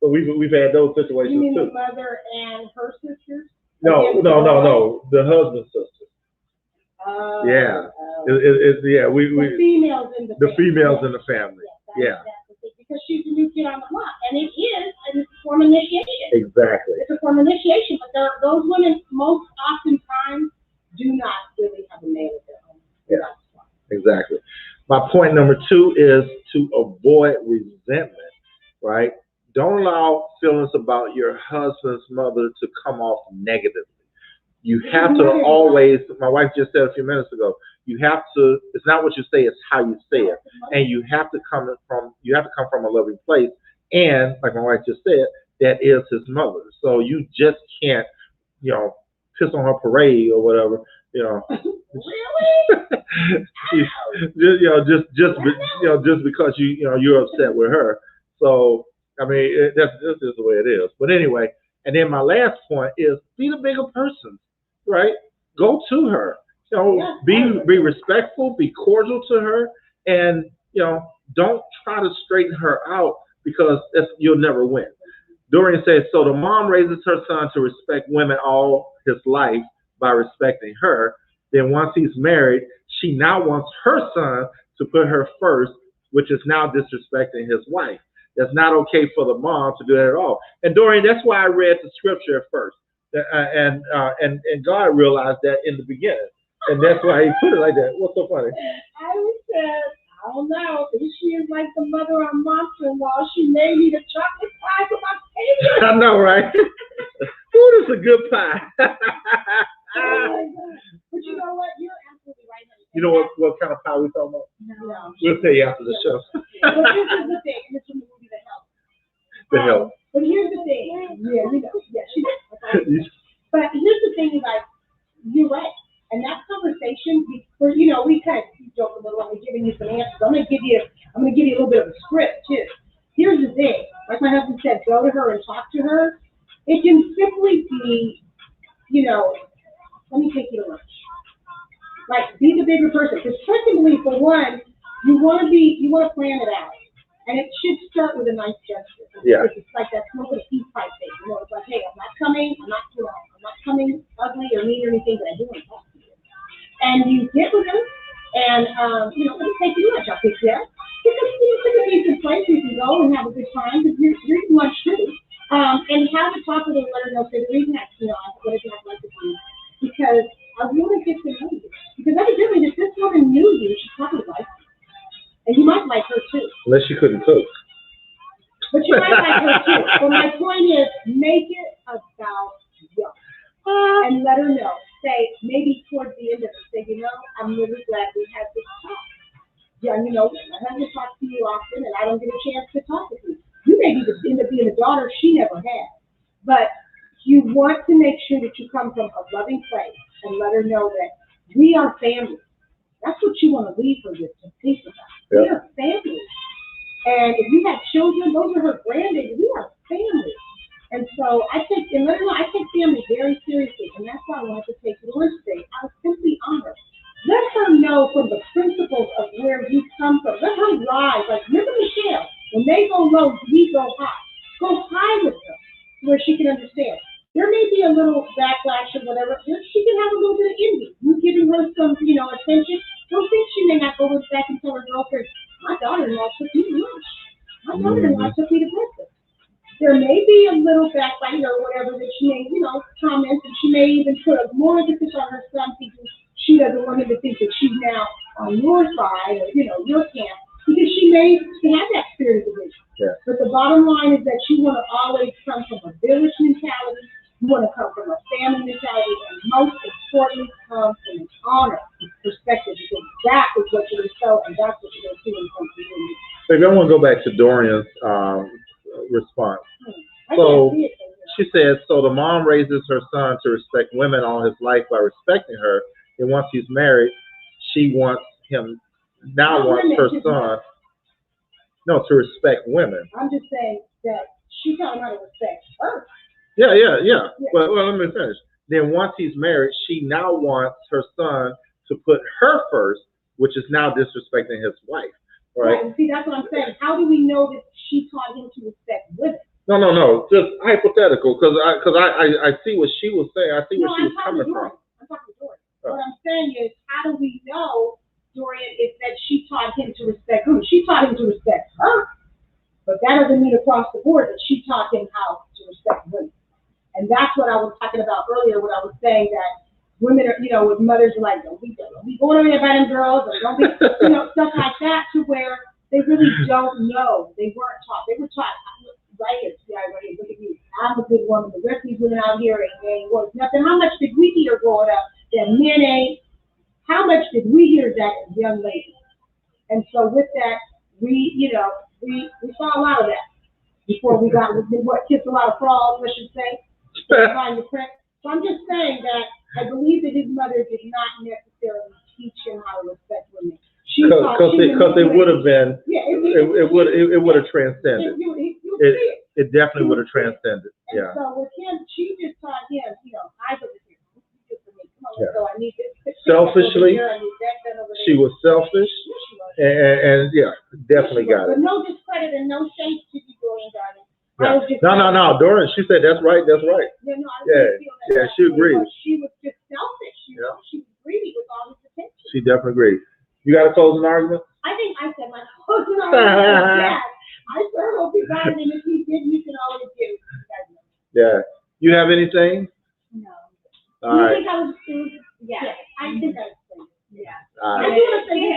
So we've had those situations too. You mean the mother and her sisters? No. The husband's sisters. Yeah. The females in the family. Females in the family. That's because she's a new kid on the block, and it's a form of initiation. Exactly. It's a form of initiation, but those women most oftentimes do not really have a male at their home. Yeah. Exactly. My point number 2 is to avoid resentment, right? Don't allow feelings about your husband's mother to come off negatively. You have to always, my wife just said a few minutes ago, You have to. It's not what you say; it's how you say it, and you have to come from a loving place. And like my wife just said, that is his mother. So you just can't, piss on her parade or whatever. Really? Just because you're upset with her. So I mean, that's just the way it is. But anyway, and then my last point is be the bigger person, right? Go to her. Be respectful, be cordial to her, and don't try to straighten her out because you'll never win. Dorian says, so the mom raises her son to respect women all his life by respecting her. Then once he's married, she now wants her son to put her first, which is now disrespecting his wife. That's not okay for the mom to do that at all. And Dorian, that's why I read the scripture at first. And God realized that in the beginning. And that's why he put it like that. What's so funny? I said, I don't know. If she is like the mother on Monster-in-Law, she made me the chocolate pie for my baby. I know, right? Food is a good pie. Oh my God. But you know what? You're absolutely right. You know what kind of pie we talking about? No. We'll tell you after the show. But this is the thing. This is from the movie The Help. The Help. But here's the thing. Yeah, we know. Yeah, she does. But here's the thing, you guys. You're right. And that conversation, we kind of joke a little. I'm giving you some answers. I'm gonna give you a little bit of a script too. Here's the thing. Like my husband said, go to her and talk to her. It can simply be, let me take you to lunch. Like, be the bigger person. Because secondly, for one, you want to plan it out. And it should start with a nice gesture. Yeah. It's like that smoking a peace pipe thing. It's like, hey, I'm not coming ugly or mean or anything, but I do want to talk to you. And you get with them, and let me take you lunch. I'll pick you up. Because it's a decent place you can go and have a good time. Because you're eating lunch too. And have a talk with her and let her know, say, the reason that, what did you have lunch with you? Because I really get to know you. Because evidently, if this woman knew you, she probably liked you. And you might like her too. Unless she couldn't cook. But you might like her too. But my point is, make it about you. And let her know. Say, maybe towards the end of it, say, I'm really glad we had this talk. Yeah, I haven't talked to you often, and I don't get a chance to talk with you. You may end up being a daughter she never had. But you want to make sure that you come from a loving place and let her know that we are family. That's what you want to leave her with to think about. Yep. We are family. And if you have children, those are her grandbabies. We are family. And so let her know I take family very seriously. And that's why I wanted to take you to lunch today. I was simply honored. Let her know from the principles of where you come from. Let her rise. Like, remember Michelle, when they go low, we go high. Go high with her where she can understand. There may be a little backlash or whatever. She can have a little bit of envy. You giving her some, attention. Don't think she may not go back and tell her girlfriend, my daughter-in-law took me to lunch. My daughter-in-law took me to breakfast. There may be a little backbite or whatever that she may, comment, and she may even put more emphasis on her son because she doesn't want him to think that she's now on your side or, your camp, because she may have that spirit of division. Yeah. But the bottom line is that you want to always come from a village mentality. You want to come from a family mentality, and most importantly, come from an honor perspective, because that is what you're going to show, and that's what you're going to see in some community. Maybe I want to go back to Dorian's response. So she says, so the mom raises her son to respect women all his life by respecting her. And once he's married, she wants her son to respect women. I'm just saying that she taught him how to respect her. Yeah. Well, let me finish. Then once he's married, she now wants her son to put her first, which is now disrespecting his wife. Right? See, that's what I'm saying. How do we know that she taught him to respect women? No. Just hypothetical, because I see what she was saying. I see where she was coming from. I'm talking to Dorian. What I'm saying is, how do we know, Dorian, is that she taught him to respect who? She taught him to respect her, but that doesn't mean across the board that she taught him how to respect women. And that's what I was talking about earlier when I was saying that women are, with mothers are like, don't be going over there by them girls, or don't be, stuff like that, to where they really don't know. They weren't taught. They were taught, right here, look at me. I'm a good woman. The rest of these women out here ain't worth nothing. How much did we hear growing up that men ain't? how much did we hear that as young ladies? And so with that, we saw a lot of that before we kissed a lot of frogs, I should say. Find your print. So I'm just saying that I believe that his mother did not necessarily teach him how to respect women. Because it would have been, it would have transcended. It definitely would have transcended. Yeah. And so with him, she just taught him, I believe him. So I need this. Selfishly, she was selfish, Yes, and yeah, definitely got But it. no discredit and no shame to you, Dorian, darling. Yeah. No, Dorian, she said that's right. Yeah, no, I really feel that. Yeah, she agrees. She was just selfish, she was greedy with all this attention. She definitely agrees. You got a closing argument? I think I said my closing argument. Yes. I sure hope you guys, and if you did, you can always do. Yeah. You have anything? No. All right. You think I was Yeah. I think I was Yeah. All I right. do want to say this.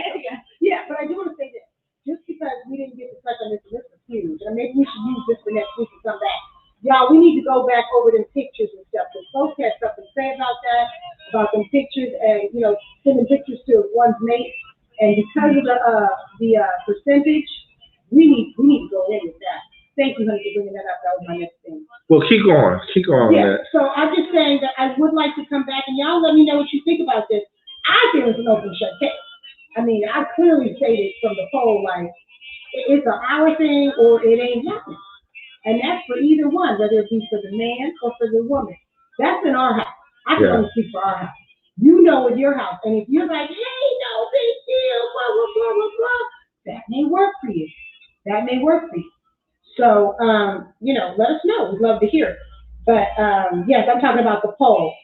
Yeah, but I do want to say this. Just because we didn't get to touch on this list of huge, and maybe we should use this for next week and come back. Y'all, we need to go back over them pictures and stuff. Because folks had something to say about that, about them pictures, and sending pictures to one's mate. And because of the percentage, we need to go in with that. Thank you, honey, for bringing that up. That was my next thing. Well, keep going. Keep going on that. So I'm just saying that I would like to come back, and y'all let me know what you think about this. I think it's an open shut case. I mean, I clearly stated from the poll, like, it's an our thing or it ain't happening. And that's for either one, whether it be for the man or for the woman. That's in our house. I can only speak for our house. You know with your house. And if you're like, hey, no big deal, blah, blah, blah, blah, blah, that may work for you. That may work for you. So, let us know. We'd love to hear it. But, yes, I'm talking about the poll.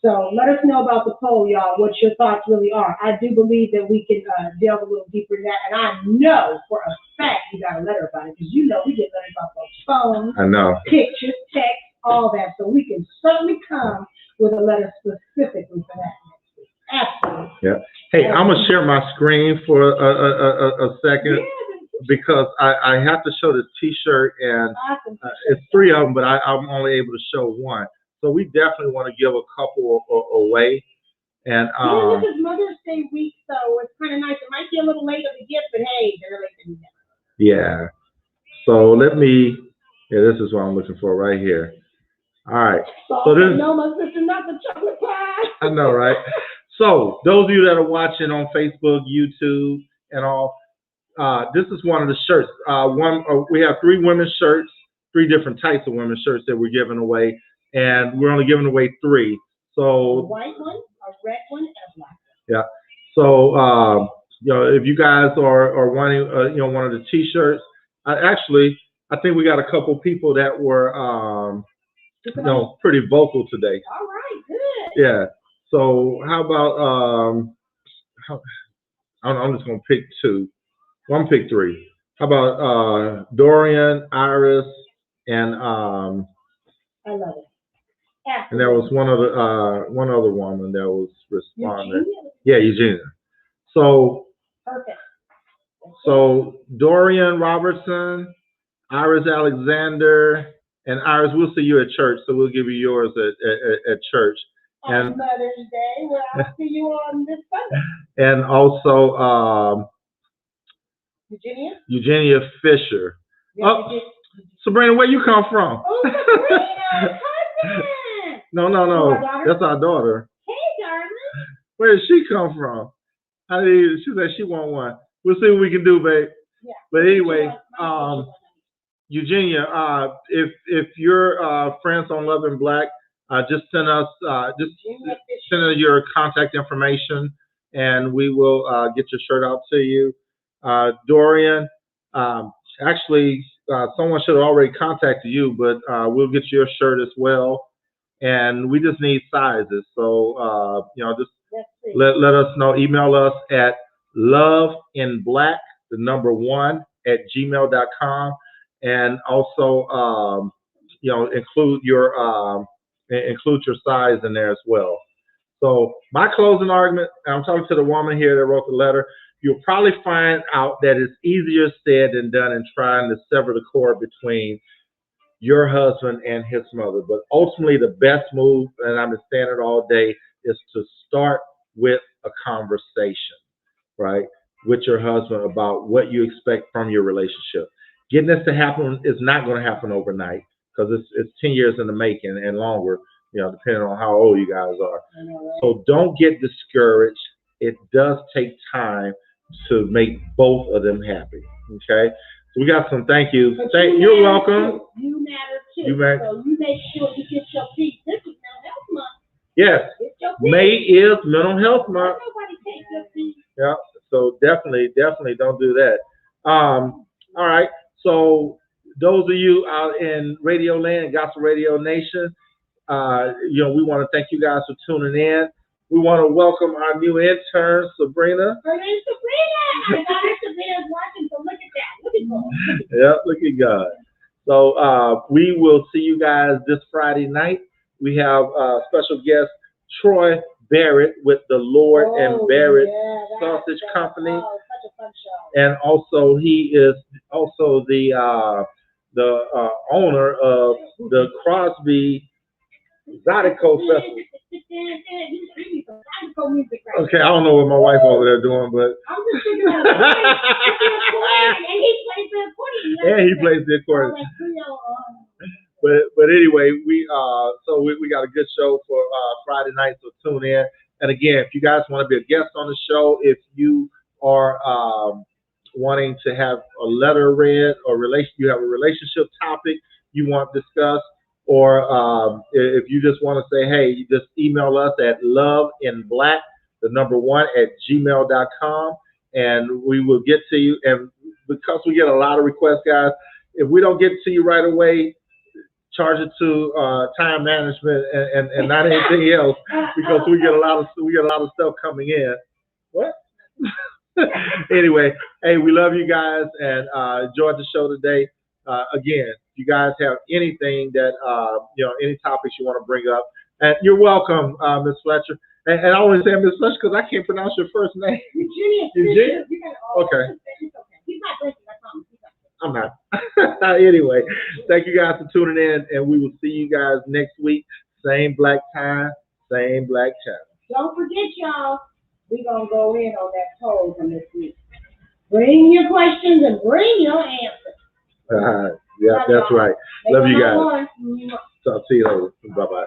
So let us know about the poll, y'all, what your thoughts really are. I do believe that we can delve a little deeper in that. And I know for a fact you got a letter about it, because we get letters about those phones, I know. pictures, text, all that. So we can certainly come with a letter specifically for that next week. Absolutely. Yeah. Hey, I'm going to share my screen for a second, because I have to show the T-shirt, and Awesome. it's 3 of them, but I'm only able to show one. So we definitely want to give a couple away. And this is Mother's Day week, so it's kind of nice. It might be a little late of the gift, but hey, they're late to the gift. yeah. So this is what I'm looking for right here. All right. So this. No, my sister, not the chocolate pie. I know, right? So those of you that are watching on Facebook, YouTube, and all, this is one of the shirts. We have 3 women's shirts, 3 different types of women's shirts that we're giving away. And we're only giving away 3. So a white one, a red one, and a black one. Yeah. So if you guys are wanting one of the T-shirts, I think we got a couple people that were pretty vocal today. All right, good. Yeah. So how about I'm just gonna pick 2. Well, I'm gonna pick 3. How about Dorian, Iris, and I love it. And there was one other woman that was responding. Yeah, Eugenia. So perfect. So Dorian Robertson, Iris Alexander, and Iris, we'll see you at church. So we'll give you yours at church. On Mother's Day, well, I'll see you on this Sunday. And also Eugenia Fisher. Yeah, Sabrina, where you come from? Oh, Sabrina, cousin. No. That's our daughter. Hey, darling. Where did she come from? She said she want one. We'll see what we can do, babe. Yeah. But anyway, Eugenia, if you're friends on Love and Black, just send us your contact information, and we will get your shirt out to you. Dorian, actually, someone should have already contacted you, but we'll get you your shirt as well. And we just need sizes. So, just let us know. Email us at loveinblack1@gmail.com. And also, include your size in there as well. So my closing argument, I'm talking to the woman here that wrote the letter, you'll probably find out that it's easier said than done in trying to sever the cord between your husband and his mother. But ultimately, the best move, and I've been saying it all day, is to start with a conversation, right, with your husband about what you expect from your relationship. Getting this to happen is not going to happen overnight because it's 10 years in the making and longer, depending on how old you guys are. So don't get discouraged. It does take time to make both of them happy. Okay? So we got some thank yous. You're welcome. You matter too. You matter. So you make sure you get your peace. This is mental health month. Yes. May is Mental Health Month. Nobody takes your peace. Yeah. So definitely don't do that. All right. So those of you out in Radio Land, Gospel Radio Nation, we want to thank you guys for tuning in. We want to welcome our new intern, Sabrina. Her name's Sabrina. My daughter Sabrina's watching, so look at that. Look at God. Yeah, look at God. So we will see you guys this Friday night. We have special guest Troy Barrett with the Lord and Barrett Sausage Company. Oh, such a fun show. And also he is also the owner of the Crosby Zydeco Festival. Okay, I don't know what my wife over there doing, but I'm just thinking about and he plays the accordion. And he plays the accordion. But anyway, we got a good show for Friday night, so tune in. And again, if you guys want to be a guest on the show, if you are wanting to have a letter read or you have a relationship topic you want discussed, or if you just want to say, hey, you just email us at loveinblack1@gmail.com, and we will get to you. And because we get a lot of requests, guys, if we don't get to you right away, charge it to time management and not anything else, because we get a lot of stuff coming in. What? Anyway, hey, we love you guys and enjoyed the show today. Again, if you guys have anything that any topics you want to bring up, and you're welcome, Ms. Fletcher. And I always say Ms. Fletcher because I can't pronounce your first name. Eugenia. Okay. He's not drinking, I promise. I'm not. Anyway, thank you guys for tuning in, and we will see you guys next week. Same black time, same black channel. Don't forget, y'all, we're going to go in on that poll from this week. Bring your questions and bring your answers. Yeah, that's right. Love you guys. Mm-hmm. Talk to you later. Bye-bye.